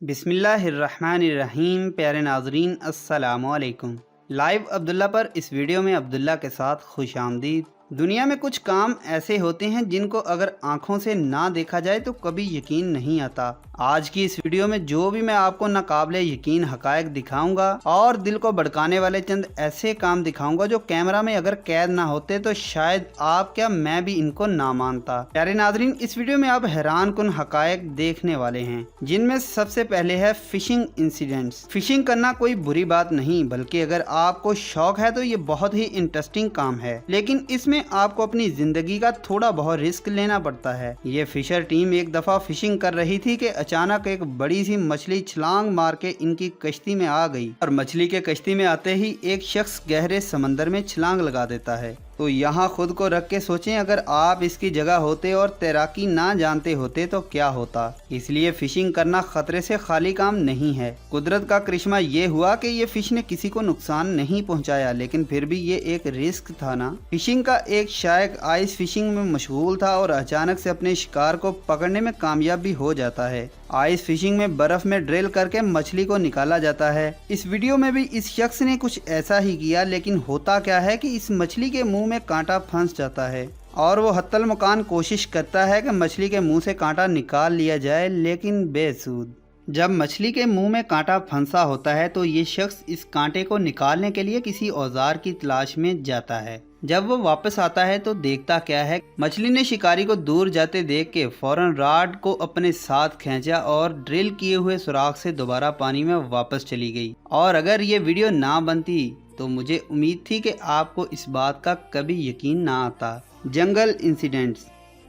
बिस्मिल्लाहिर्रहमानिर्रहीम। प्यारे नाजरीन अस्सलामु अलैकुम। लाइव अब्दुल्ला पर इस वीडियो में अब्दुल्ला के साथ खुश आमदीद। दुनिया में कुछ काम ऐसे होते हैं जिनको अगर आंखों से ना देखा जाए तो कभी यकीन नहीं आता। आज की इस वीडियो में जो भी मैं आपको नाकाबिले यकीन हकायक दिखाऊंगा और दिल को भड़काने वाले चंद ऐसे काम दिखाऊंगा जो कैमरा में अगर कैद ना होते तो शायद आप क्या मैं भी इनको ना मानता। प्यारे नाजरीन, इस वीडियो में आप हैरान कुन हकायक देखने वाले हैं, जिनमें सबसे पहले है फिशिंग इंसिडेंट्स। फिशिंग करना कोई बुरी बात नहीं, बल्कि अगर आपको शौक है तो ये बहुत ही इंटरेस्टिंग काम है, लेकिन इसमें आपको अपनी जिंदगी का थोड़ा बहुत रिस्क लेना पड़ता है। ये फिशर टीम एक दफा फिशिंग कर रही थी कि अचानक एक बड़ी सी मछली छलांग मार के इनकी कश्ती में आ गई और मछली के कश्ती में आते ही एक शख्स गहरे समंदर में छलांग लगा देता है। तो यहाँ खुद को रख के सोचें, अगर आप इसकी जगह होते और तैराकी ना जानते होते तो क्या होता। इसलिए फिशिंग करना खतरे से खाली काम नहीं है। कुदरत का करिश्मा ये हुआ कि ये फिश ने किसी को नुकसान नहीं पहुंचाया, लेकिन फिर भी ये एक रिस्क था ना। फिशिंग का एक शायक आइस फिशिंग में मशगूल था और अचानक से अपने शिकार को पकड़ने में कामयाब भी हो जाता है। आइस फिशिंग में बर्फ में ड्रिल करके मछली को निकाला जाता है। इस वीडियो में भी इस शख्स ने कुछ ऐसा ही किया, लेकिन होता क्या है कि इस मछली के मुंह में कांटा फंस जाता है और वो हत्तल मुकान कोशिश करता है कि मछली के मुंह से कांटा निकाल लिया जाए, लेकिन बेसूद। जब मछली के मुंह में कांटा फंसा होता है तो ये शख्स इस कांटे को निकालने के लिए किसी औजार की तलाश में जाता है। जब वो वापस आता है तो देखता क्या है, मछली ने शिकारी को दूर जाते देख के फौरन रॉड को अपने साथ खींचा और ड्रिल किए हुए सुराख से दोबारा पानी में वापस चली गई। और अगर ये वीडियो ना बनती तो मुझे उम्मीद थी कि आपको इस बात का कभी यकीन ना आता। जंगल इंसिडेंट्स।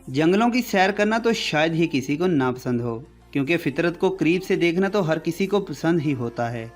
जंगलों की सैर करना तो शायद ही किसी को नापसंद हो, क्योंकि फितरत को करीब से देखना तो हर किसी को पसंद ही होता है।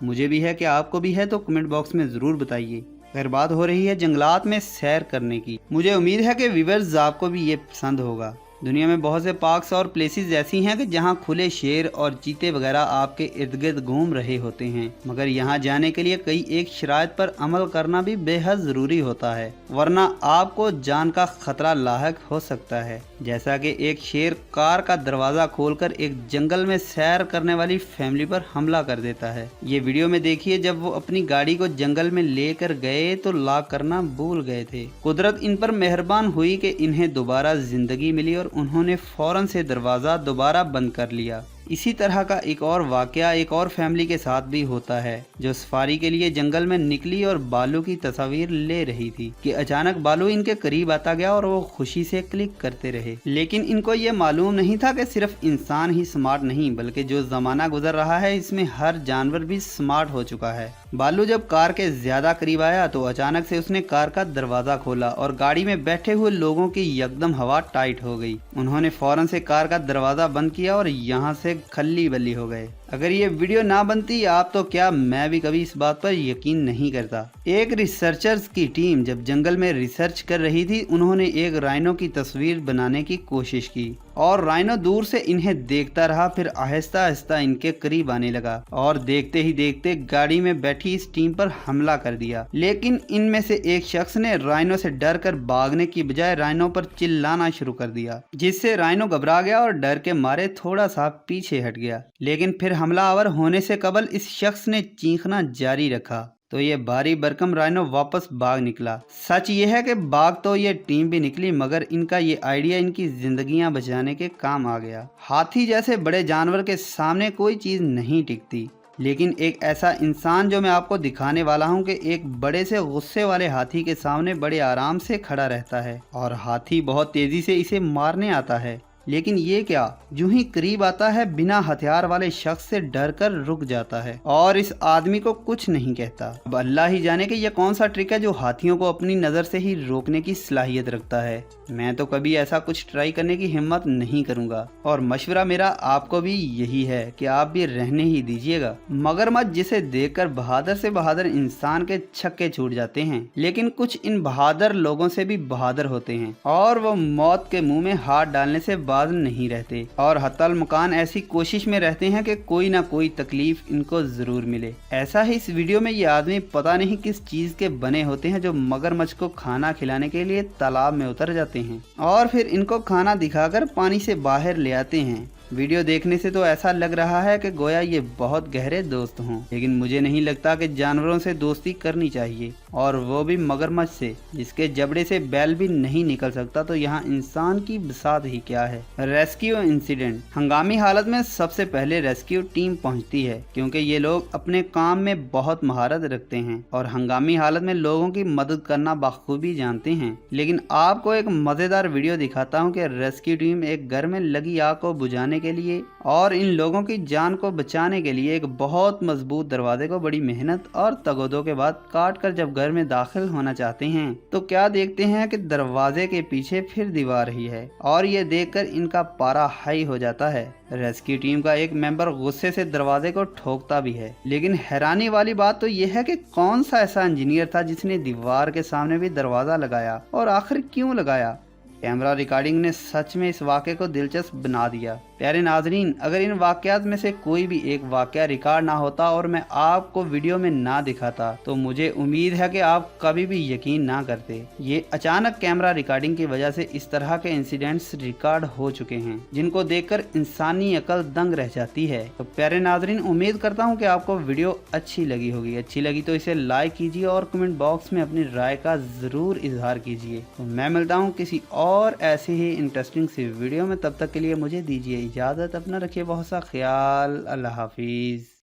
मुझे भी है कि आपको भी है, तो कमेंट बॉक्स में ज़रूर बताइए। अगर बात हो रही है जंगलात में सैर करने की, मुझे उम्मीद है कि व्यूअर्स आपको भी ये पसंद होगा। दुनिया में बहुत से पार्क्स और प्लेसेस ऐसी हैं कि जहां खुले शेर और चीते वगैरह आपके इर्द गिर्द घूम रहे होते हैं, मगर यहां जाने के लिए कई एक शराइत पर अमल करना भी बेहद ज़रूरी होता है, वरना आपको जान का खतरा लाहक हो सकता है। जैसा कि एक शेर कार का दरवाज़ा खोलकर एक जंगल में सैर करने वाली फैमिली पर हमला कर देता है। ये वीडियो में देखिए, जब वो अपनी गाड़ी को जंगल में लेकर गए तो लॉक करना भूल गए थे। कुदरत इन पर मेहरबान हुई कि इन्हें दोबारा जिंदगी मिली और उन्होंने फौरन से दरवाज़ा दोबारा बंद कर लिया। इसी तरह का एक और वाकया एक और फैमिली के साथ भी होता है, जो सफारी के लिए जंगल में निकली और बालू की तस्वीर ले रही थी कि अचानक बालू इनके करीब आता गया और वो खुशी से क्लिक करते रहे। लेकिन इनको ये मालूम नहीं था कि सिर्फ इंसान ही स्मार्ट नहीं, बल्कि जो ज़माना गुजर रहा है इसमें हर जानवर भी स्मार्ट हो चुका है। बालू जब कार के ज्यादा करीब आया तो अचानक से उसने कार का दरवाज़ा खोला और गाड़ी में बैठे हुए लोगों की यकदम हवा टाइट हो गई। उन्होंने फौरन से कार का दरवाज़ा बंद किया और यहाँ से खल्ली बल्ली हो गए। अगर ये वीडियो ना बनती आप तो क्या मैं भी कभी इस बात पर यकीन नहीं करता। एक रिसर्चर्स की टीम जब जंगल में रिसर्च कर रही थी, उन्होंने एक राइनो की तस्वीर बनाने की कोशिश की और राइनो दूर से इन्हें देखता रहा, फिर आहिस्ता आहिस्ता इनके करीब आने लगा और देखते ही देखते गाड़ी में बैठी इस टीम पर हमला कर दिया। लेकिन इनमें से एक शख्स ने राइनो से डर कर भागने की बजाय राइनो पर चिल्लाना शुरू कर दिया, जिससे राइनो घबरा गया और डर के मारे थोड़ा सा पीछे हट गया। लेकिन फिर हमलावर होने से कबल इस शख्स ने चीखना जारी रखा तो ये भारी भरकम राइनो वापस भाग निकला। सच ये है कि भाग तो ये टीम भी निकली, मगर इनका ये आइडिया इनकी जिंदगियां बचाने के काम आ गया। हाथी जैसे बड़े जानवर के सामने कोई चीज नहीं टिकती, लेकिन एक ऐसा इंसान जो मैं आपको दिखाने वाला हूं कि एक बड़े से गुस्से वाले हाथी के सामने बड़े आराम से खड़ा रहता है और हाथी बहुत तेजी से इसे मारने आता है। लेकिन ये क्या, यूं ही करीब आता है, बिना हथियार वाले शख्स से डर कर रुक जाता है और इस आदमी को कुछ नहीं कहता। अब अल्लाह ही जाने कि यह कौन सा ट्रिक है जो हाथियों को अपनी नज़र से ही रोकने की सलाहियत रखता है। मैं तो कभी ऐसा कुछ ट्राई करने की हिम्मत नहीं करूंगा और मशवरा मेरा आपको भी यही है कि आप भी रहने ही दीजिएगा। मगरमच्छ जिसे देखकर बहादुर से बहादुर इंसान के छक्के छूट जाते हैं, लेकिन कुछ इन बहादुर लोगों से भी बहादुर होते हैं और वो मौत के मुंह में हाथ डालने से बाज नहीं रहते और हत्तल मुकान ऐसी कोशिश में रहते हैं कि कोई ना कोई तकलीफ इनको जरूर मिले। ऐसा ही इस वीडियो में ये आदमी पता नहीं किस चीज के बने होते हैं जो मगरमच्छ को खाना खिलाने के लिए तालाब में उतर जाते हैं और फिर इनको खाना दिखाकर पानी से बाहर ले आते हैं। वीडियो देखने से तो ऐसा लग रहा है कि गोया ये बहुत गहरे दोस्त हों, लेकिन मुझे नहीं लगता कि जानवरों से दोस्ती करनी चाहिए, और वो भी मगरमच्छ से, जिसके जबड़े से बैल भी नहीं निकल सकता। तो यहाँ इंसान की बिसात ही क्या है। Rescue incident. हंगामी हालत में सबसे पहले रेस्क्यू टीम पहुंचती है, क्योंकि ये लोग अपने काम में बहुत महारत रखते हैं और हंगामी हालत में लोगों की मदद करना बखूबी जानते हैं। लेकिन आपको एक मजेदार वीडियो दिखाता हूँ कि रेस्क्यू टीम एक घर में लगी आग को बुझाने के लिए और इन लोगों की जान को बचाने के लिए एक बहुत मजबूत दरवाजे को बड़ी मेहनत और तगोदों के बाद काट कर जब घर में दाखिल होना चाहते हैं, तो क्या देखते हैं कि दरवाजे के पीछे फिर दीवार ही है, और ये देखकर इनका पारा हाई हो जाता है। रेस्क्यू टीम का एक मेंबर गुस्से से दरवाजे को ठोकता भी है, लेकिन हैरानी वाली बात तो यह है कि कौन सा ऐसा इंजीनियर था जिसने दीवार के सामने भी दरवाजा लगाया, और आखिर क्यों लगाया। कैमरा रिकॉर्डिंग ने सच में इस वाक़े को दिलचस्प बना दिया। प्यारे नाजरीन, अगर इन वाक़यात में से कोई भी एक वाक़या रिकॉर्ड ना होता और मैं आपको वीडियो में ना दिखाता, तो मुझे उम्मीद है कि आप कभी भी यकीन ना करते। ये अचानक कैमरा रिकॉर्डिंग की वजह से इस तरह के इंसिडेंट्स रिकॉर्ड हो चुके हैं, जिनको देखकर इंसानी अकल दंग रह जाती है। तो प्यारे नाजरीन, उम्मीद करता हूँ कि आपको वीडियो अच्छी लगी होगी। अच्छी लगी तो इसे लाइक कीजिए और कमेंट बॉक्स में अपनी राय का ज़रूर इजहार कीजिए। तो मैं मिलता हूँ किसी और ऐसी ही इंटरेस्टिंग सी वीडियो में। तब तक के लिए मुझे दीजिए इजाज़त। अपना रखिए बहुत सा ख्याल। अल्लाह हाफिज़।